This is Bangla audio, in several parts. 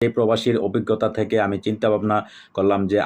এই প্রবাসীর অভিজ্ঞতা থেকে আমি চিন্তা ভাবনা করলাম যে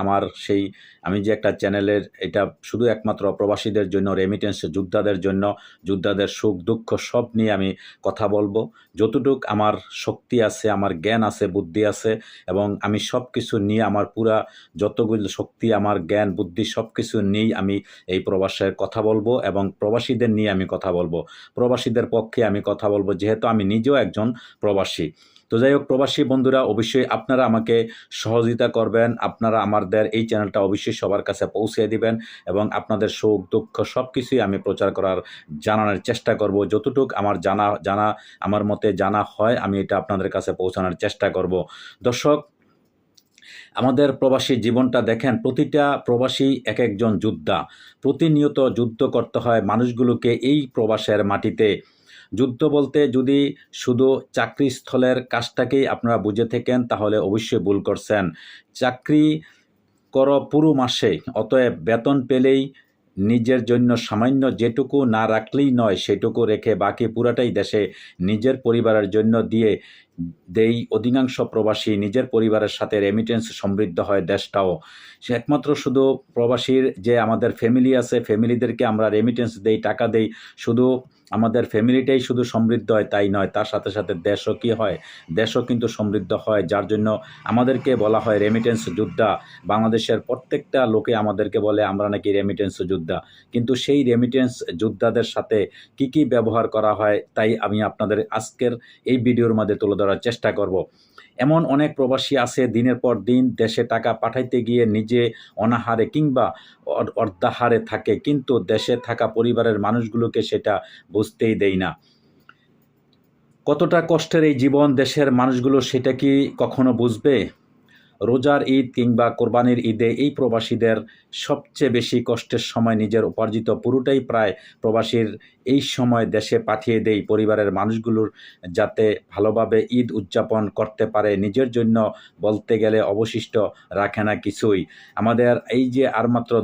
আমি যে একটা চ্যানেলের এটা শুধু একমাত্র প্রবাসীদের জন্য, রেমিটেন্স যোদ্ধাদের জন্য, যোদ্ধাদের সুখ দুঃখ সব নিয়ে আমি কথা বলবো। যতটুক আমার শক্তি আছে, আমার জ্ঞান আছে, বুদ্ধি আছে, এবং আমি সব কিছু নিয়ে আমার পুরা যতগুলো শক্তি, আমার জ্ঞান বুদ্ধি সব কিছু নিয়েই আমি এই প্রবাসের কথা বলবো এবং প্রবাসীদের নিয়ে আমি কথা বলবো, প্রবাসীদের পক্ষে আমি কথা বলবো, যেহেতু আমি নিজেও একজন প্রবাসী। তো যাই হোক, প্রবাসী বন্ধুরা, অবশ্যই আপনারা আমাকে সহযোগিতা করবেন। আপনারা আমাদের এই চ্যানেলটা অবশ্যই সবার কাছে পৌঁছে দিবেন এবং আপনাদের সুখ দুঃখ সব কিছুই আমি প্রচার করার, জানানোর চেষ্টা করব। যতটুক আমার আমার মতে জানা হয় আমি এটা আপনাদের কাছে পৌঁছানোর চেষ্টা করব। দর্শক, আমাদের প্রবাসী জীবনটা দেখেন, প্রতিটা প্রবাসী এক একজন যোদ্ধা। প্রতিনিয়ত যুদ্ধ করতে হয় মানুষগুলোকে এই প্রবাসের মাটিতে। যুদ্ধ বলতে যদি শুধু চাকরিস্থলের কাজটাকেই আপনারা বুঝে থাকেন তাহলে অবশ্যই ভুল করছেন। চাকরি করো পুরো মাসে, অতএব বেতন পেলেই নিজের জন্য সামান্য যেটুকু না রাখলেই নয়, সেটুকু রেখে বাকি পুরাটাই দেশে নিজের পরিবারের জন্য দিয়ে দেই। অধিকাংশ প্রবাসী নিজের পরিবারের সাথে রেমিটেন্স সমৃদ্ধ হয় দেশটাও। সে একমাত্র শুধু প্রবাসীর যে আমাদের ফ্যামিলি আছে, ফ্যামিলিদেরকে আমরা রেমিটেন্স দেই, টাকা দেই, শুধু আমাদের ফ্যামিলিটাই শুধু সমৃদ্ধ হয় তাই নয়, তার সাথে সাথে দেশও কি হয়, দেশও কিন্তু সমৃদ্ধ হয়। যার জন্য আমাদেরকে বলা হয় রেমিটেন্স যোদ্ধা। বাংলাদেশের প্রত্যেকটা লোকে আমাদেরকে বলে আমরা নাকি রেমিটেন্স যোদ্ধা, কিন্তু সেই রেমিটেন্স যোদ্ধাদের সাথে কি কি ব্যবহার করা হয় তাই আমি আপনাদের আজকের এই ভিডিওর মধ্যে তুলে ধরার চেষ্টা করব। এমন অনেক প্রবাসী আছে দিনের পর দিন দেশে টাকা পাঠাইতে গিয়ে নিজে অনাহারে কিংবা অর্ধাহারে থাকে, কিন্তু দেশে থাকা পরিবারের মানুষগুলোকে সেটা বুঝতেই দেয় না। কতটা কষ্টের এই জীবন দেশের মানুষগুলো সেটা কি কখনো বুঝবে? রোজার ঈদ কিংবা কোরবানির ঈদে এই প্রবাসীদের সবচেয়ে বেশি কষ্টের সময় নিজের উপার্জিত পুরোটাই প্রায় প্রবাসীর এই সময় দেশে পাঠিয়ে দেই পরিবারের মানুষগুলোর, যাতে ভালোভাবে ঈদ উদযাপন করতে পারে। নিজের জন্য বলতে গেলে অবশিষ্ট রাখে না কিছুই। আমাদের এই যে আর মাত্র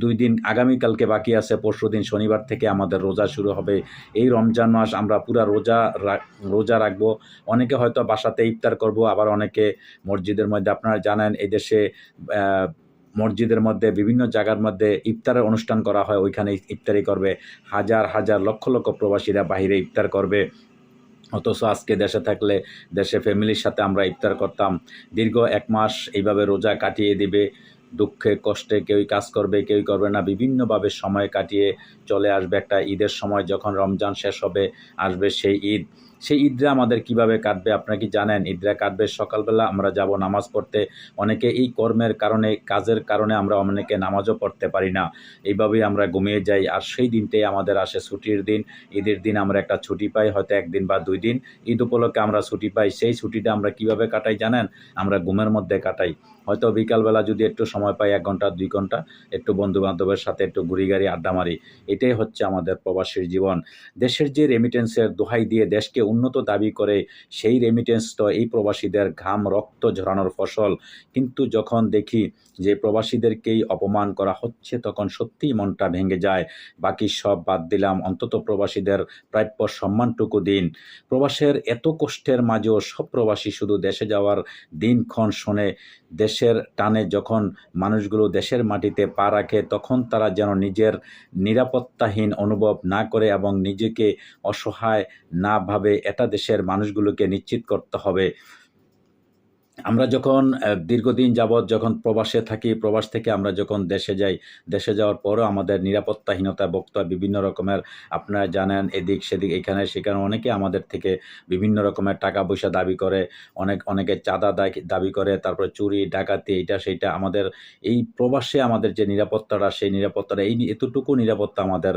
2 দিন আগামীকালকে বাকি আছে, পরশুদিন শনিবার থেকে আমাদের রোজা শুরু হবে। এই রমজান মাস আমরা পুরা রোজা রাখবো। অনেকে হয়তো বাসাতে ইফতার করব, আবার অনেকে মসজিদের মধ্যে, আপনারা জানেন এই দেশে মসজিদের মধ্যে বিভিন্ন জায়গার মধ্যে ইফতারের অনুষ্ঠান করা হয়, ওইখানে ইফতারি করবে। হাজার হাজার লক্ষ লক্ষ প্রবাসীরা বাহিরে ইফতার করবে। অথচ আজকে দেশে থাকলে দেশে ফ্যামিলির সাথে আমরা ইফতার করতাম। দীর্ঘ 1 মাস এইভাবে রোজা কাটিয়ে দিবে। দুঃখে কষ্টে কেউই কাজ করবে, কেউই করবে না, বিভিন্নভাবে সময় কাটিয়ে চলে আসবে একটা ঈদের সময়। যখন রমজান শেষ হবে, আসবে সেই ঈদ। সেই ঈদরা আমাদের কিভাবে কাটবে আপনারা কি জানেন? ঈদরা কাটবে সকালবেলা আমরা যাব নামাজ পড়তে। অনেকে এই কর্মের কারণে, কাজের কারণে আমরা অনেকে নামাজও পড়তে পারি না, এইভাবেই আমরা ঘুমিয়ে যাই। আর সেই দিনটাই আমাদের আসে ছুটির দিন। ঈদের দিন আমরা একটা ছুটি পাই, হয়তো 1 দিন বা 2 দিন। ঈদ উপলক্ষে আমরা ছুটি পাই। সেই ছুটিটা আমরা কিভাবে কাটাই জানেন? আমরা ঘুমের মধ্যে কাটাই। হয়তো বিকালবেলা যদি একটু সময় পাই, 1 ঘন্টা 2 ঘন্টা, একটু বন্ধুবান্ধবের সাথে একটু ঘুরি গাড়ি আড্ডা মারি। এটাই হচ্ছে আমাদের প্রবাসীর জীবন। দেশের যে রেমিটেন্সের দোহাই দিয়ে দেশকে উন্নত দাবি করে, সেই রেমিটেন্স তো এই প্রবাসীদের ঘাম রক্ত ঝরানোর ফসল। কিন্তু যখন দেখি যে প্রবাসীদেরকেই অপমান করা হচ্ছে, তখন সত্যিই মনটা ভেঙে যায়। বাকি সব বাদ দিলাম, অন্তত প্রবাসীদের প্রাপ্য সম্মানটুকু দিন। প্রবাসের এত কষ্টের মাঝেও সব প্রবাসী শুধু দেশে যাওয়ার দিনক্ষণ শোনে। দেশের টানে যখন মানুষগুলো দেশের মাটিতে পা রাখে, তখন তারা যেন নিজের নিরাপত্তাহীন অনুভব না করে এবং নিজেকে অসহায় না ভাবে, এটা দেশের মানুষগুলোকে নিশ্চিত করতে হবে। আমরা যখন দীর্ঘদিন যাবৎ যখন প্রবাসে থাকি, প্রবাস থেকে আমরা যখন দেশে যাই, দেশে যাওয়ার পরও আমাদের নিরাপত্তাহীনতা ভুগতে হয়। বিভিন্ন রকমের, আপনারা জানেন, এদিক সেদিক এখানে সেখানে অনেকে আমাদের থেকে বিভিন্ন রকমের টাকা পয়সা দাবি করে, অনেকে চাঁদা দাবি করে, তারপরে চুরি ডাকাতি এইটা সেইটা। আমাদের এই প্রবাসে আমাদের যে নিরাপত্তাটা, সেই নিরাপত্তাটা, এতটুকু নিরাপত্তা আমাদের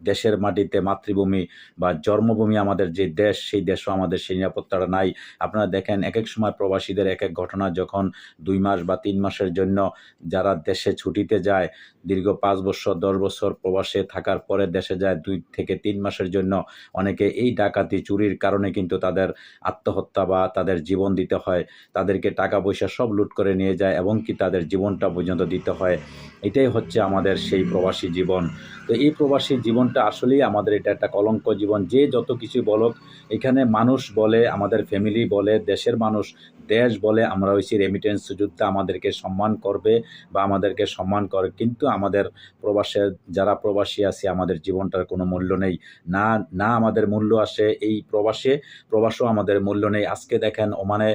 দেশের মাটিতে, মাতৃভূমি বা জন্মভূমি আমাদের যে দেশ, সেই দেশও আমাদের সেই নিরাপত্তাটা নাই। আপনারা দেখেন এক এক সময় প্রবাসীদের এক এক ঘটনা, যখন 2 মাস বা 3 মাসের জন্য যারা দেশে ছুটিতে যায়, দীর্ঘ 5 বছর 10 বছর প্রবাসে থাকার পরে দেশে যায় 2 থেকে 3 মাসের জন্য, অনেকে এই ডাকাতি চুরির কারণে কিন্তু তাদের আত্মহত্যা বা তাদের জীবন দিতে হয়। তাদেরকে টাকা পয়সা সব লুট করে নিয়ে যায় এবং কি তাদের জীবনটা পর্যন্ত দিতে হয়। এটাই হচ্ছে আমাদের সেই প্রবাসী জীবন। তো এই প্রবাসী জীবনটা আসলেই আমাদের এটা একটা কলঙ্ক জীবন। যে যত কিছু বলুক, এখানে মানুষ বলে, আমাদের ফ্যামিলি বলে, দেশের মানুষ দেশ বলে আমরা হইছি রেমিটেন্স যোদ্ধা, আমাদেরকে সম্মান করবে বা আমাদেরকে সম্মান করে, কিন্তু আমাদের প্রবাসের যারা প্রবাসী আছি আমাদের জীবনটার কোনো মূল্য নেই। না না আমাদের মূল্য আসে এই প্রবাসও আমাদের মূল্য নেই। আজকে দেখেন ওমানে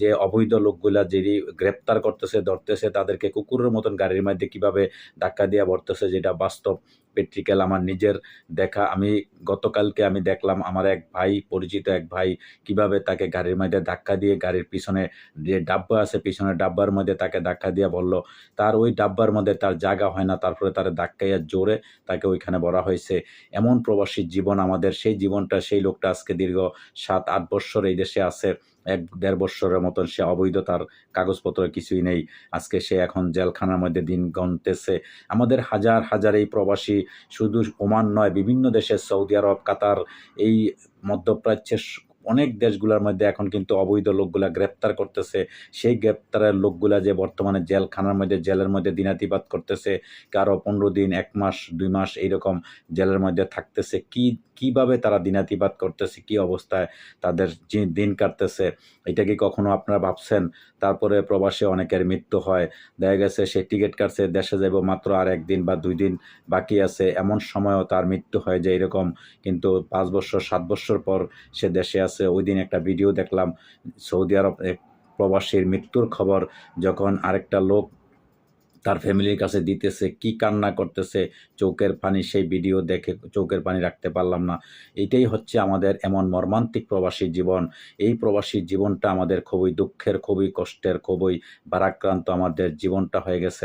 যে অবৈধ লোকগুলা যেই গ্রেপ্তার করতেছে, ধরতেছে, তাদেরকে কুকুরের মতন গাড়ির মধ্যে কিভাবে ধাক্কা দিয়ে ভরতেছে, যেটা বাস্তব প্র্যাকটিক্যাল আমার নিজের দেখা। আমি গতকালকে আমি দেখলাম আমার এক ভাই, পরিচিত এক ভাই, কিভাবে তাকে গাড়ির মধ্যে ধাক্কা দিয়ে, গাড়ির পিছনে যে ডাব্বা আছে পিছনের ডাব্বার মধ্যে তাকে ধাক্কা দিয়ে বলল তার ওই ডাব্বার মধ্যে তার জায়গা হয় না, তারপরে তার ধাক্কাইয়া জোরে তাকে ওইখানে ভরা হয়েছে। এমন প্রবাসী জীবন আমাদের, সেই জীবনটা সেই লোকটা আজকে দীর্ঘ 7-8 বৎসর এই দেশে আছে। 1-1.5 বৎসরের মতন সে অবৈধ, তার কাগজপত্র কিছুই নেই। আজকে সে এখন জেলখানার মধ্যে দিন গুনতেছে। আমাদের হাজার হাজার এই প্রবাসী শুধু ওমান নয়, বিভিন্ন দেশে, সৌদি আরব, কাতার, এই মধ্যপ্রাচ্যের অনেক দেশগুলোর মধ্যে এখন কিন্তু অবৈধ লোকগুলা গ্রেপ্তার করতেছে। সেই গ্রেপ্তারের লোকগুলা যে বর্তমানে জেলখানার মধ্যে, জেলের মধ্যে দিনাতিপাত করতেছে, কারো 15 দিন, 1 মাস, 2 মাস এইরকম জেলের মধ্যে থাকতেছে। কিভাবে তারা দিনাতিপাত করতেছে, কি অবস্থায় তাদের দিন কাটতেছে, এটা কি কখনো আপনারা ভাবছেন? তারপরে প্রবাসে অনেকের মৃত্যু হয়, দেখা গেছে সে টিকিট কাটছে, দেশে যাব মাত্র আর 1 দিন বা 2 দিন বাকি আছে, এমন সময়ও তার মৃত্যু হয় যে এরকম, কিন্তু 5 বছর 7 বছর পর সে দেশে আছে। ওই দিন একটা ভিডিও দেখলাম, সৌদি আরব এক প্রবাসীর মৃত্যুর খবর যখন আরেকটা লোক তার ফ্যামিলির কাছে দিতেছে, কি কান্না করতেছে, চোখের পানি, সেই ভিডিও দেখে চোখের পানি রাখতে পারলাম না। এটাই হচ্ছে আমাদের এমন মর্মান্তিক প্রবাসী জীবন। এই প্রবাসী জীবনটা আমাদের খুবই দুঃখের, খুবই কষ্টের, খুবই ভারাক্রান্ত। আমাদের জীবনটা হয়ে গেছে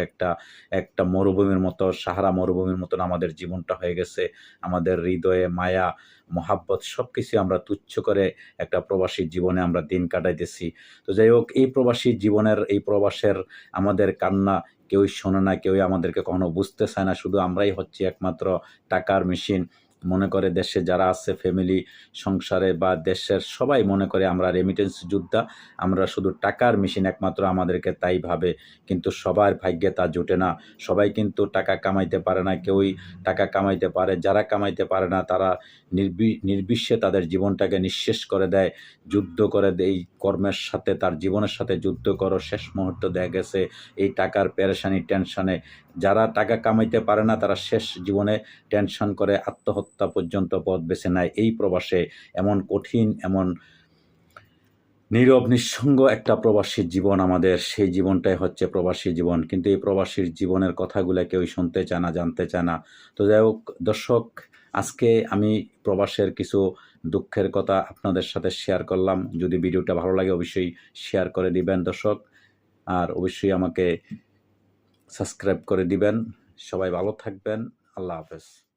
একটা মরুভূমির মতো, সাহারা মরুভূমির মতন আমাদের জীবনটা হয়ে গেছে। আমাদের হৃদয়ে মায়া, মহাব্বত সব কিছু আমরা তুচ্ছ করে একটা প্রবাসী জীবনে আমরা দিন কাটাইতেছি। তো যাই হোক, এই প্রবাসী জীবনের, এই প্রবাসের আমাদের কান্না কেউই শোনে না, কেউই আমাদেরকে কখনো বুঝতে চায় না। শুধু আমরাই হচ্ছি একমাত্র টাকার মেশিন। মনে করে দেশে যারা আছে ফ্যামিলি, সংসারে বা দেশের সবাই মনে করে আমরা রেমিটেন্স যোদ্ধা, আমরা শুধু টাকার মেশিন, একমাত্র আমাদেরকে তাই ভাবে। কিন্তু সবার ভাগ্যে তা জোটে না। সবাই কিন্তু টাকা কামাইতে পারে না। কেউই টাকা কামাইতে পারে, যারা কামাইতে পারে না তারা নির্বিশ্বে তাদের জীবনটাকে নিঃশেষ করে দেয়, যুদ্ধ করে দেয়। এই কর্মের সাথে, তার জীবনের সাথে যুদ্ধ করো, শেষ মুহূর্তে দেখা গেছে এই টাকার পেরেশানি, টেনশনে যারা টাকা কামাইতে পারে না তারা শেষ জীবনে টেনশন করে আত্মহত্যা পর্যন্ত পথ বেছে নেয়। এই প্রবাসে এমন কঠিন, এমন নীরব নিঃসঙ্গ একটা প্রবাসীর জীবন আমাদের, সেই জীবনটাই হচ্ছে প্রবাসী জীবন। কিন্তু এই প্রবাসীর জীবনের কথাগুলো কেউ শুনতে চায় না, জানতে চায় না। তো যাই হোক দর্শক, আজকে আমি প্রবাসের কিছু দুঃখের কথা আপনাদের সাথে শেয়ার করলাম। যদি ভিডিওটা ভালো লাগে অবশ্যই শেয়ার করে দিবেন দর্শক, আর অবশ্যই আমাকে সাবস্ক্রাইব করে দিবেন। সবাই ভালো থাকবেন। আল্লাহ হাফেজ।